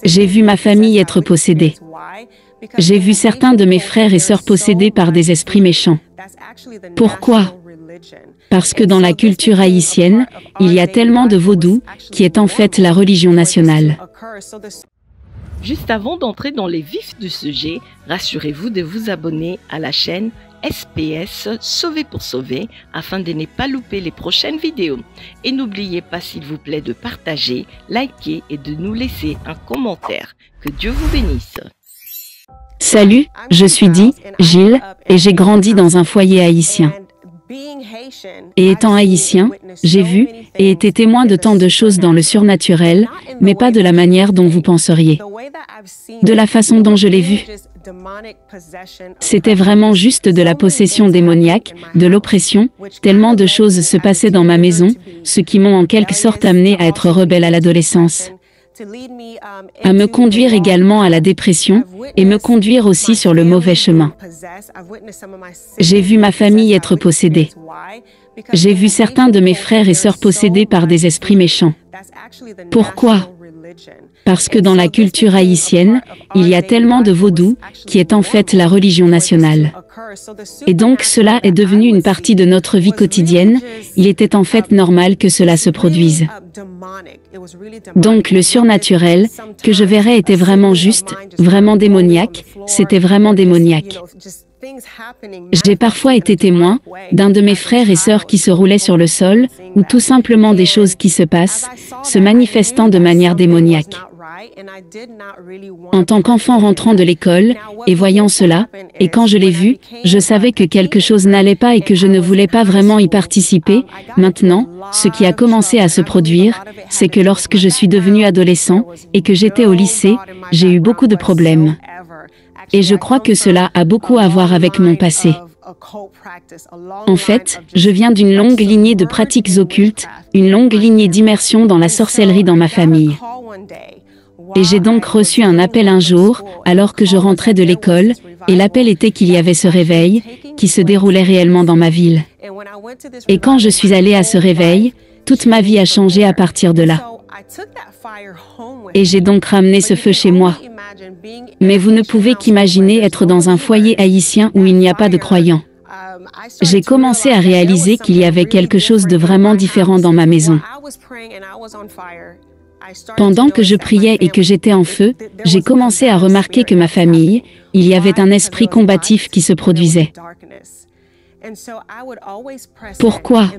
J'ai vu ma famille être possédée. J'ai vu certains de mes frères et sœurs possédés par des esprits méchants. Pourquoi? Parce que dans la culture haïtienne, il y a tellement de vaudou, qui est en fait la religion nationale. Juste avant d'entrer dans les vifs du sujet, rassurez-vous de vous abonner à la chaîne SPS Sauver pour Sauver afin de ne pas louper les prochaines vidéos. Et n'oubliez pas s'il vous plaît de partager, liker et de nous laisser un commentaire. Que Dieu vous bénisse. Salut, je suis Gilles, et j'ai grandi dans un foyer haïtien. Et étant haïtien, j'ai vu et été témoin de tant de choses dans le surnaturel, mais pas de la manière dont vous penseriez. De la façon dont je l'ai vu. C'était vraiment juste de la possession démoniaque, de l'oppression, tellement de choses se passaient dans ma maison, ce qui m'ont en quelque sorte amené à être rebelle à l'adolescence. À me conduire également à la dépression, et me conduire aussi sur le mauvais chemin. J'ai vu ma famille être possédée. J'ai vu certains de mes frères et sœurs possédés par des esprits méchants. Pourquoi? Parce que dans la culture haïtienne, il y a tellement de vaudou, qui est en fait la religion nationale. Et donc cela est devenu une partie de notre vie quotidienne, il était en fait normal que cela se produise. Donc le surnaturel, que je verrais était vraiment juste, vraiment démoniaque, c'était vraiment démoniaque. J'ai parfois été témoin d'un de mes frères et sœurs qui se roulaient sur le sol, ou tout simplement des choses qui se passent, se manifestant de manière démoniaque. En tant qu'enfant rentrant de l'école, et voyant cela, et quand je l'ai vu, je savais que quelque chose n'allait pas et que je ne voulais pas vraiment y participer. Maintenant, ce qui a commencé à se produire, c'est que lorsque je suis devenu adolescent, et que j'étais au lycée, j'ai eu beaucoup de problèmes. Et je crois que cela a beaucoup à voir avec mon passé. En fait, je viens d'une longue lignée de pratiques occultes, une longue lignée d'immersion dans la sorcellerie dans ma famille. Et j'ai donc reçu un appel un jour, alors que je rentrais de l'école, et l'appel était qu'il y avait ce réveil, qui se déroulait réellement dans ma ville. Et quand je suis allée à ce réveil, toute ma vie a changé à partir de là. Et j'ai donc ramené ce feu chez moi. Mais vous ne pouvez qu'imaginer être dans un foyer haïtien où il n'y a pas de croyants. J'ai commencé à réaliser qu'il y avait quelque chose de vraiment différent dans ma maison. Pendant que je priais et que j'étais en feu, j'ai commencé à remarquer que ma famille, il y avait un esprit combatif qui se produisait. Pourquoi?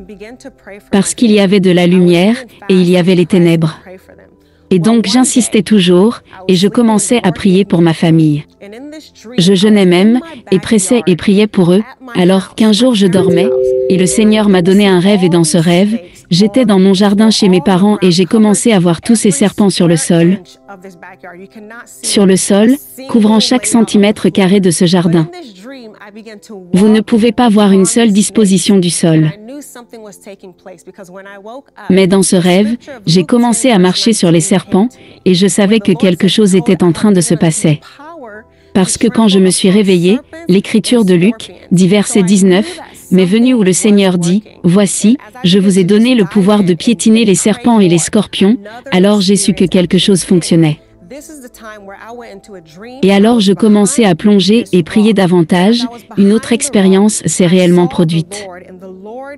Parce qu'il y avait de la lumière et il y avait les ténèbres. Et donc j'insistais toujours, et je commençais à prier pour ma famille. Je jeûnais même, et pressais et priais pour eux, alors qu'un jour je dormais, et le Seigneur m'a donné un rêve et dans ce rêve, j'étais dans mon jardin chez mes parents et j'ai commencé à voir tous ces serpents sur le sol. Sur le sol, couvrant chaque centimètre carré de ce jardin. Vous ne pouvez pas voir une seule disposition du sol. Mais dans ce rêve, j'ai commencé à marcher sur les serpents, et je savais que quelque chose était en train de se passer. Parce que quand je me suis réveillée, l'écriture de Luc, dit verset 19, m'est venue où le Seigneur dit, « Voici, je vous ai donné le pouvoir de piétiner les serpents et les scorpions », alors j'ai su que quelque chose fonctionnait. Et alors je commençais à plonger et prier davantage, une autre expérience s'est réellement produite.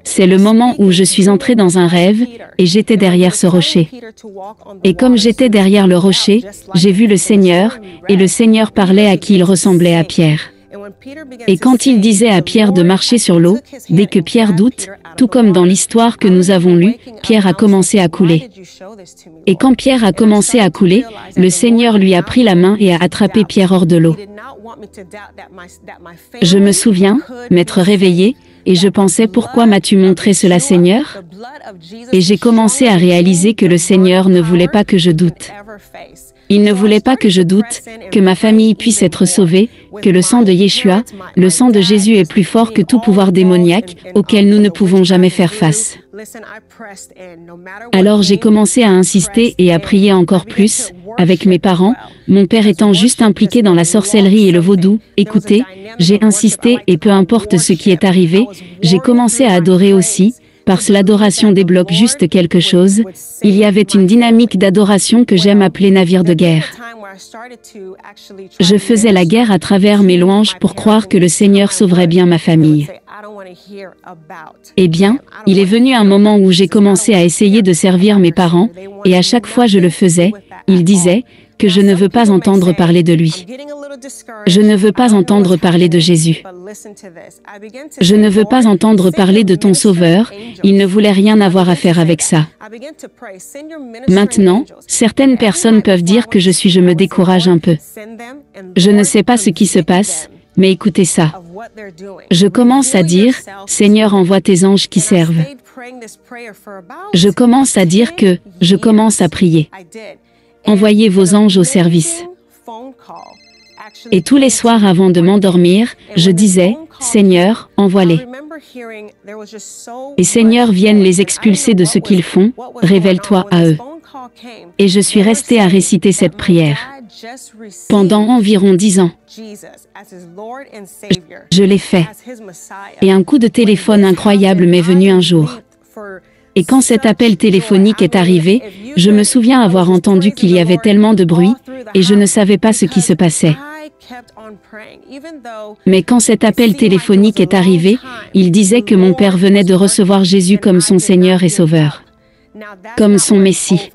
C'est le moment où je suis entrée dans un rêve, et j'étais derrière ce rocher. Et comme j'étais derrière le rocher, j'ai vu le Seigneur, et le Seigneur parlait à qui il ressemblait à Pierre. Et quand il disait à Pierre de marcher sur l'eau, dès que Pierre doute, tout comme dans l'histoire que nous avons lue, Pierre a commencé à couler. Et quand Pierre a commencé à couler, le Seigneur lui a pris la main et a attrapé Pierre hors de l'eau. Je me souviens, m'être réveillée, et je pensais pourquoi m'as-tu montré cela Seigneur? Et j'ai commencé à réaliser que le Seigneur ne voulait pas que je doute. Il ne voulait pas que je doute, que ma famille puisse être sauvée, que le sang de Yeshua, le sang de Jésus est plus fort que tout pouvoir démoniaque, auquel nous ne pouvons jamais faire face. Alors j'ai commencé à insister et à prier encore plus, avec mes parents, mon père étant juste impliqué dans la sorcellerie et le vaudou. Écoutez, j'ai insisté et peu importe ce qui est arrivé, j'ai commencé à adorer aussi, parce que l'adoration débloque juste quelque chose. Il y avait une dynamique d'adoration que j'aime appeler navire de guerre. Je faisais la guerre à travers mes louanges pour croire que le Seigneur sauverait bien ma famille. Eh bien, il est venu un moment où j'ai commencé à essayer de servir mes parents, et à chaque fois je le faisais, ils disaient que je ne veux pas entendre parler de lui. Je ne veux pas entendre parler de Jésus. Je ne veux pas entendre parler de ton Sauveur, il ne voulait rien avoir à faire avec ça. Maintenant, certaines personnes peuvent dire que je me décourage un peu. Je ne sais pas ce qui se passe, mais écoutez ça. Je commence à dire, Seigneur, envoie tes anges qui servent. Je commence à dire que, je commence à prier. Envoyez vos anges au service. Et tous les soirs avant de m'endormir, je disais, Seigneur, envoie-les. Et Seigneur, vienne les expulser de ce qu'ils font, révèle-toi à eux. Et je suis restée à réciter cette prière. Pendant environ 10 ans. Je l'ai fait. Et un coup de téléphone incroyable m'est venu un jour. Et quand cet appel téléphonique est arrivé, je me souviens avoir entendu qu'il y avait tellement de bruit, et je ne savais pas ce qui se passait. Mais quand cet appel téléphonique est arrivé, il disait que mon père venait de recevoir Jésus comme son Seigneur et Sauveur, comme son Messie.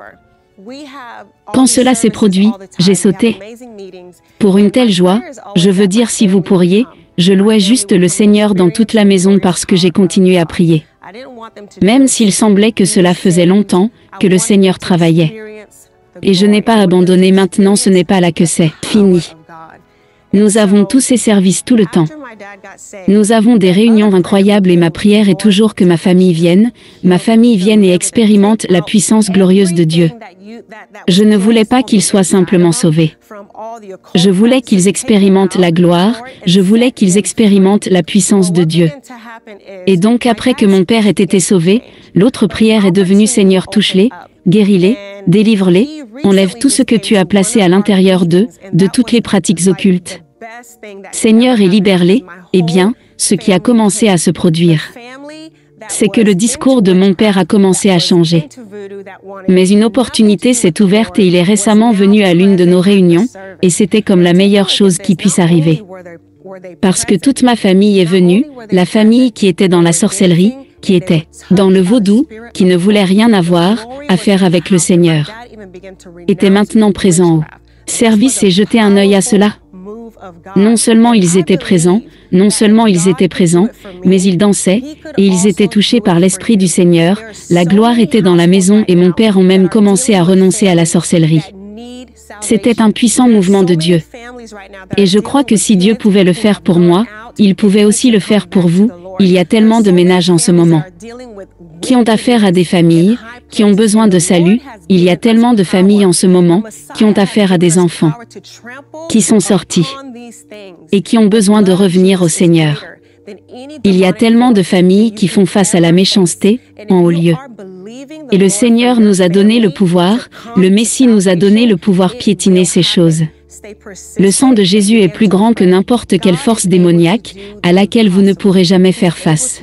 Quand cela s'est produit, j'ai sauté. Pour une telle joie, je veux dire si vous pourriez, je louais juste le Seigneur dans toute la maison parce que j'ai continué à prier. Même s'il semblait que cela faisait longtemps, que le Seigneur travaillait. Et je n'ai pas abandonné, maintenant ce n'est pas là que c'est fini. Nous avons tous ces services tout le temps. Nous avons des réunions incroyables et ma prière est toujours que ma famille vienne et expérimente la puissance glorieuse de Dieu. Je ne voulais pas qu'ils soient simplement sauvés. Je voulais qu'ils expérimentent la gloire, je voulais qu'ils expérimentent la puissance de Dieu. Et donc après que mon père ait été sauvé, l'autre prière est devenue Seigneur, touche-les, guéris-les, délivre-les, enlève tout ce que tu as placé à l'intérieur d'eux, de toutes les pratiques occultes. Seigneur, et libère-les. Eh bien, ce qui a commencé à se produire, c'est que le discours de mon père a commencé à changer. Mais une opportunité s'est ouverte et il est récemment venu à l'une de nos réunions, et c'était comme la meilleure chose qui puisse arriver. Parce que toute ma famille est venue, la famille qui était dans la sorcellerie, qui était dans le vaudou, qui ne voulait rien avoir à faire avec le Seigneur, était maintenant présent au service et jeter un œil à cela. Non seulement ils étaient présents, mais ils dansaient, et ils étaient touchés par l'Esprit du Seigneur, la gloire était dans la maison et mon père a même commencé à renoncer à la sorcellerie. C'était un puissant mouvement de Dieu. Et je crois que si Dieu pouvait le faire pour moi, il pouvait aussi le faire pour vous. Il y a tellement de ménages en ce moment qui ont affaire à des familles, qui ont besoin de salut. Il y a tellement de familles en ce moment qui ont affaire à des enfants qui sont sortis et qui ont besoin de revenir au Seigneur. Il y a tellement de familles qui font face à la méchanceté en haut lieu. Et le Seigneur nous a donné le pouvoir, le Messie nous a donné le pouvoir piétiner ces choses. Le sang de Jésus est plus grand que n'importe quelle force démoniaque à laquelle vous ne pourrez jamais faire face.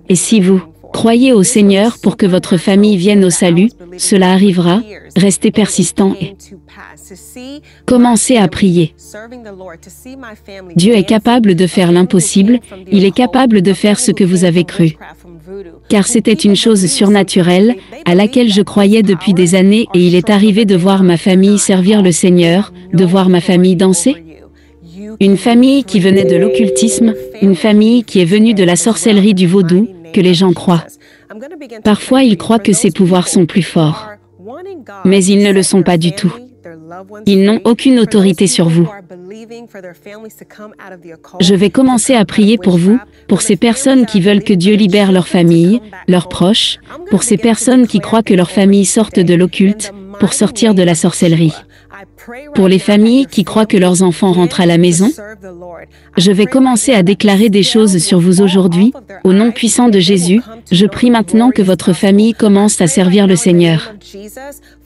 Et si vous croyez au Seigneur pour que votre famille vienne au salut, cela arrivera. Restez persistant et commencez à prier. Dieu est capable de faire l'impossible, il est capable de faire ce que vous avez cru. Car c'était une chose surnaturelle, à laquelle je croyais depuis des années et il est arrivé de voir ma famille servir le Seigneur, de voir ma famille danser. Une famille qui venait de l'occultisme, une famille qui est venue de la sorcellerie du vaudou, que les gens croient. Parfois ils croient que ces pouvoirs sont plus forts. Mais ils ne le sont pas du tout. Ils n'ont aucune autorité sur vous. Je vais commencer à prier pour vous, pour ces personnes qui veulent que Dieu libère leur famille, leurs proches, pour ces personnes qui croient que leur famille sorte de l'occulte, pour sortir de la sorcellerie. Pour les familles qui croient que leurs enfants rentrent à la maison, je vais commencer à déclarer des choses sur vous aujourd'hui. Au nom puissant de Jésus, je prie maintenant que votre famille commence à servir le Seigneur.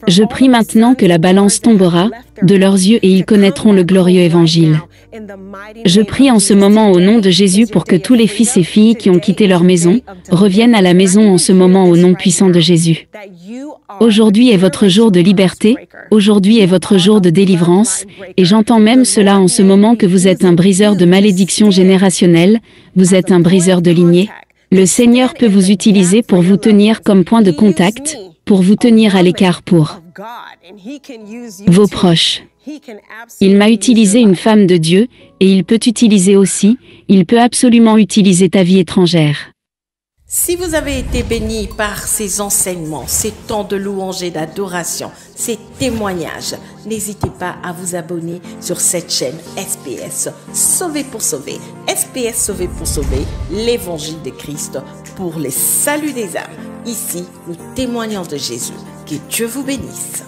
Je prie maintenant que la balance tombera de leurs yeux et ils connaîtront le glorieux évangile. Je prie en ce moment au nom de Jésus pour que tous les fils et filles qui ont quitté leur maison reviennent à la maison en ce moment au nom puissant de Jésus. Aujourd'hui est votre jour de liberté, aujourd'hui est votre jour de délivrance, et j'entends même cela en ce moment que vous êtes un briseur de malédictions générationnelles, vous êtes un briseur de lignée. Le Seigneur peut vous utiliser pour vous tenir comme point de contact, pour vous tenir à l'écart pour vos proches. Il m'a utilisé une femme de Dieu, et il peut utiliser aussi, il peut absolument utiliser ta vie étrangère. Si vous avez été béni par ces enseignements, ces temps de louange et d'adoration, ces témoignages, n'hésitez pas à vous abonner sur cette chaîne SPS Sauvé pour sauver. SPS Sauvé pour sauver, l'évangile de Christ pour les saluts des âmes. Ici, nous témoignons de Jésus. Que Dieu vous bénisse.